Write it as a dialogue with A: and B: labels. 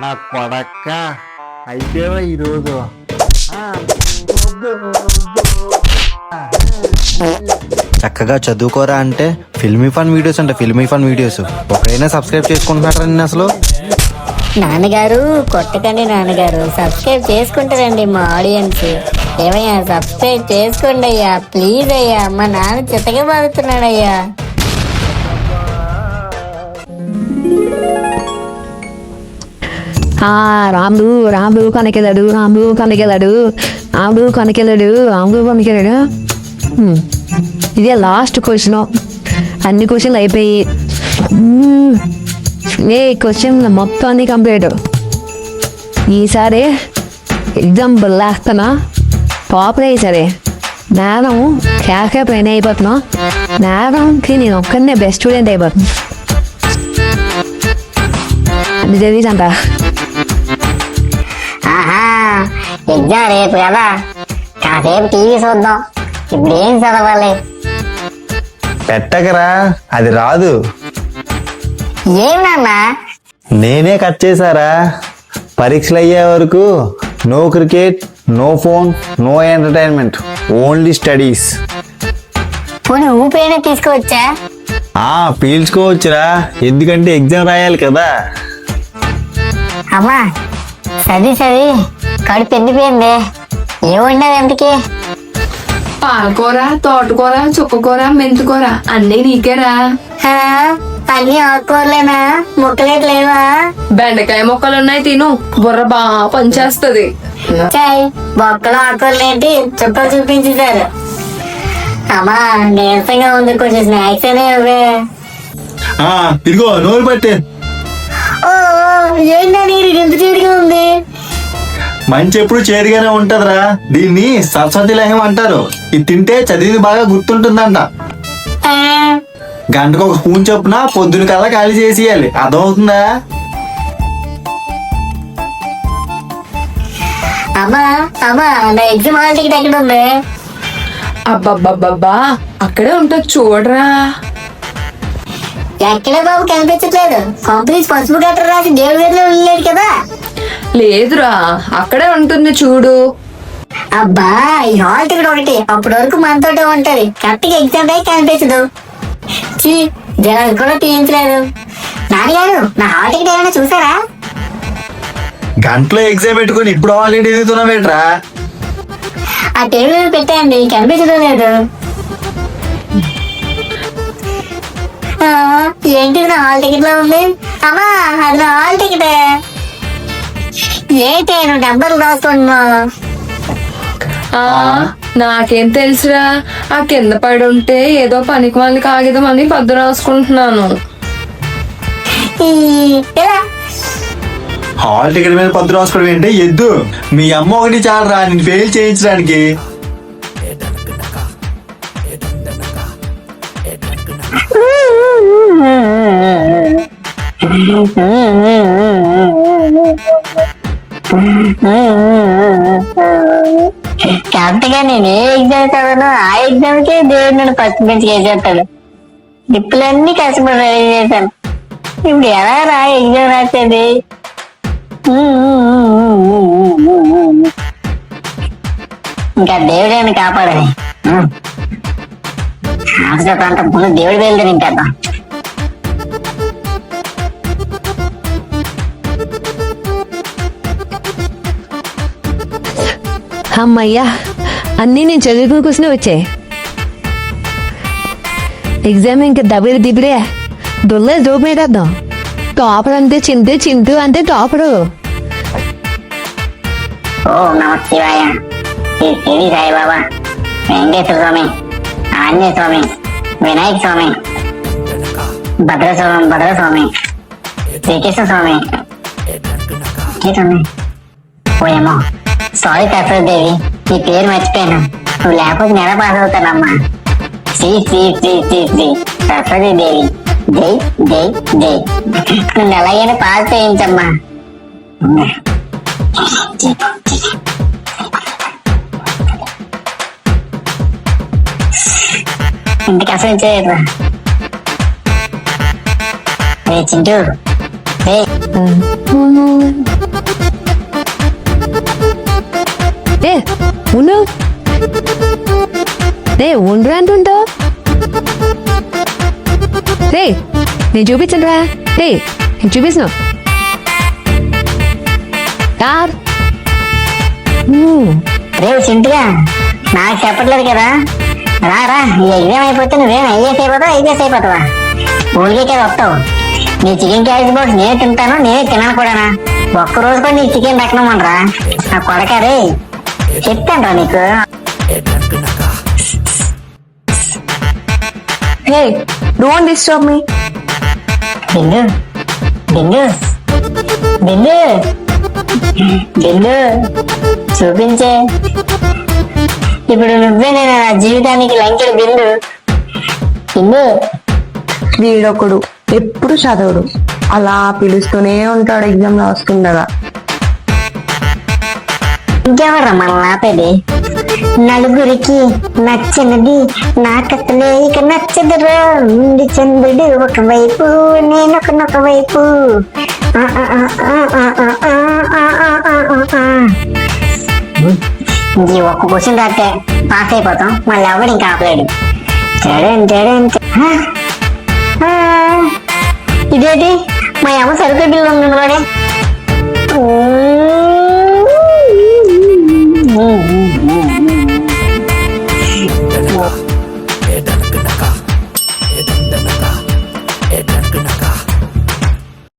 A: నా కొడక్క అయిపోయావా ఈరోజు.
B: చక్కగా చదువుకోరా అంటే ఫిల్మీ ఫన్ వీడియోస్ అంటే ఫిల్మీ ఫన్ వీడియోస్ ఒకరైనా సబ్స్క్రైబ్ చేసుకుంటున్నారా నేను అసలు.
C: నాన్నగారు కొట్టకండి నాన్నగారు, సబ్స్క్రైబ్ చేసుకుంటారండి మా ఆడియన్స్. ఏమయ్యా సబ్స్క్రైబ్ చేసుకోండి అయ్యా, ప్లీజ్ అయ్యా. మా నాన్న చిత్తగా బాగుతున్నాడు అయ్యా.
D: రాముడు కనకెళ్ళాడు, రాముడు కనకెళ్ళాడు, రాముడు కనకెళ్ళాడు, రాముడు కనకెళ్ళాడు. ఇదే లాస్ట్ క్వశ్చన్. అన్ని క్వశ్చన్లు అయిపోయి ఏ క్వశ్చన్ మొత్తం అన్ని కంప్లీట్. ఈసారి ఎగ్జామ్ బల్లేస్తున్నా, టాపర్ అయ్యేసరే నేరం కేకే పైన అయిపోతున్నా. నేరంకి నేను ఒక్కనే బెస్ట్ స్టూడెంట్ అయిపోతున్నా. అది తెలియదంట.
C: ఎగ్జామ్ రేపు కదా, కాసేపు టీవీ చూద్దాం. ఇప్పుడు ఏం చదవాలి?
B: పెట్టకరా, అది రాదు.
C: ఏమన్నా
B: నేనే కట్ చేశారా. పరీక్షలు అయ్యే వరకు no cricket, no phone, no entertainment, only studies.
C: పోనీ ఊపైనా తీసుకోవచ్చా?
B: పీల్చుకోవచ్చురా, ఎందుకంటే ఎగ్జామ్ రాయాలి కదా.
C: అమ్మా చదివి కడుపు ఎండిపోయింది. ఏముండదు ఎంతకి?
E: పాలకూర, తోటకూర, చుక్కకూర, మెంతికూర అన్నీ నీకేరా.
C: అన్ని ఆకుకూరలేనా? ముక్కలేట్లేవా?
E: బెండకాయ మొక్కలున్నాయి, తిను, బుర్ర బాగా పనిచేస్తుంది.
C: చాయ్ బొక్కలు ఆకుకూరలేంటి చుక్కలు చూపించేశారు. అమ్మా నీరసంగా ఉంది, కొంచెం స్నాక్స్ అనే ఇవ్వే.
B: ఇదిగో నోరు పట్టే.
C: ఏంటా నీరు ఎంత చీడిగా ఉంది?
B: మంచి ఎప్పుడు చేరుగానే ఉంటదిరా. దీన్ని సరస్వతి లహం అంటారు. ఇది తింటే చదివి బాగా గుర్తుంటుందంట. గంటకు ఒక స్పూన్ చొప్పున పొద్దున కల్లా ఖాళీ చేసేయాలి, అర్థమవుతుందా?
C: అమ్మా నా ఎగ్జామ్ హాల్ టికెట్ ఎక్కడ ఉంది?
E: అబ్బబ్బబ్బబ్బా, అక్కడే ఉంటుంది చూడరా.
C: ఎక్కడే బాబు కనిపించట్లేదు. కంపెనీస్ పసుపు గట్ర రాసి దేవుడి గదిలో వెళ్ళలేదు కదా?
E: లేదురా, అక్కడే ఉంటుంది చూడు.
C: అబ్బా ఈ హాల్ టికెట్ ఒకటి అప్పటి వరకు మనతోటే ఉంటది. కరెక్ట్ గా ఎగ్జామ్ టైం కనిపించదు. జనాలు కూడా తీయించలేదు. నాన్నగారు నా హాల్ టికెట్ ఏమైనా చూసారా?
B: గంటలో ఎగ్జామ్ పెట్టుకుని ఇప్పుడు ఆల్రెడీ ఎదుగుతున్నావేట్రా?
C: ఆ టేబుల్ మీద పెట్టండి, కనిపించడం లేదు. ఏంటి నా హాల్ టికెట్ లో ఉంది? అమ్మా అది నా హాల్ టికెట్. ఏంటి నువ్వు నెంబర్లు రాసుకుంటున్నావు?
E: నాకేం తెలుసురా, ఆ కింద పడి ఉంటే ఏదో పనికి మళ్ళీ కాగితం పద్దు రాసుకుంటున్నాను.
B: హాల్ టికెట్ మీద పద్దు రాసుకోవడం ఏంటి? ఎద్దు మీ అమ్మ ఒకటి చాలరా నేను ఫెయిల్ చేయించడానికి.
C: కరెక్ట్ గా నేను ఏ ఎగ్జామ్ చదవను ఆ ఎగ్జామ్ కే దేవుడు నన్ను ఫస్ట్ బెంచ్ వేసేస్తాడు. డిప్పులన్నీ కష్టపడి రెడీ చేశాను. ఇప్పుడు ఎలా రా ఎగ్జామ్ రాసేది? ఇంకా దేవుడు కాపాడని అంత ముందు దేవుడి వెళ్తాను. ఇంకా
D: అమ్మయ్యా, అన్నీ నేను చదువుకుని కూర్చుని వచ్చాయి. ఎగ్జామ్ ఇంకా దబిడి దిబిడే దొల్లే దూపేటేద్దాం. టాపర్ అంటే చింటూ అంటే టాపరు.
C: ఓం నమ శివాయ, శ్రీ శిరి సాయిబాబా, వెంకటేశ్వర స్వామి, ఆంజనేయ స్వామి, వినాయక స్వామి, భద్రస్వామి, శ్రీకృష్ణ స్వామి. ఓయమ్మో సారీ సరస్వదేవి, నీ పేరు మర్చిపోయాను. నువ్వు లేకపోతే నెల పాస్ అవుతానమ్మా. శ్రీ శ్రీ శ్రీ శ్రీ శ్రీ సరస్వతి దేవి, జై జై జై. నువ్వు ఎలాగైనా పాస్ చేయించమ్మా. ఇంటికి అసలు చేయరా చింటూ.
D: ఏ ఉండు రే ఉండు అంటుంటావు రే నేను చూపించను రా రే నేను చూపిస్తున్నావు యార్
C: రే చింటిగా నాకు చెప్పట్లేదు కదా, రా ఈ ఎగ్జామ్ అయిపోతే నువ్వేం ఐఏఎస్ అయిపోతావా ఊరికే కదా వస్తావు. నీ చికెన్ క్యారేజ్ బాక్స్ నేనే తింటాను, నేనే తినాను కూడానా. ఒక్కరోజు కూడా నీకు చికెన్ పెట్టనమనరా నా కొడక. రే చెప్తాను రా నీకు.
E: Hey don't disturb me.
C: బిందు బిందు బిందు బిందు చూపించే. ఇప్పుడు నువ్వే నేను నా జీవితానికి లంకెడు బిందు. బిందు
E: వీడొకడు ఎప్పుడు చదవడు, అలా పిలుస్తూనే ఉంటాడు ఎగ్జామ్ రాస్తుండగా.
C: ఇంకెవర్రా మనం ఆపేది? నలుగురికి నచ్చినది నాకసలే ఇక నచ్చదురా. ఉంది చంద్రుడు ఒకవైపు, నేనొకనొక వైపు. ఈ ఒక్క క్వశ్చన్ రాస్తే పాస్ అయిపోతాం, మళ్ళీ ఎవడు ఇంకా ఆపలేడు. ఇదేంటి మా అమ్మ సరుకు బిల్లు ఉంది.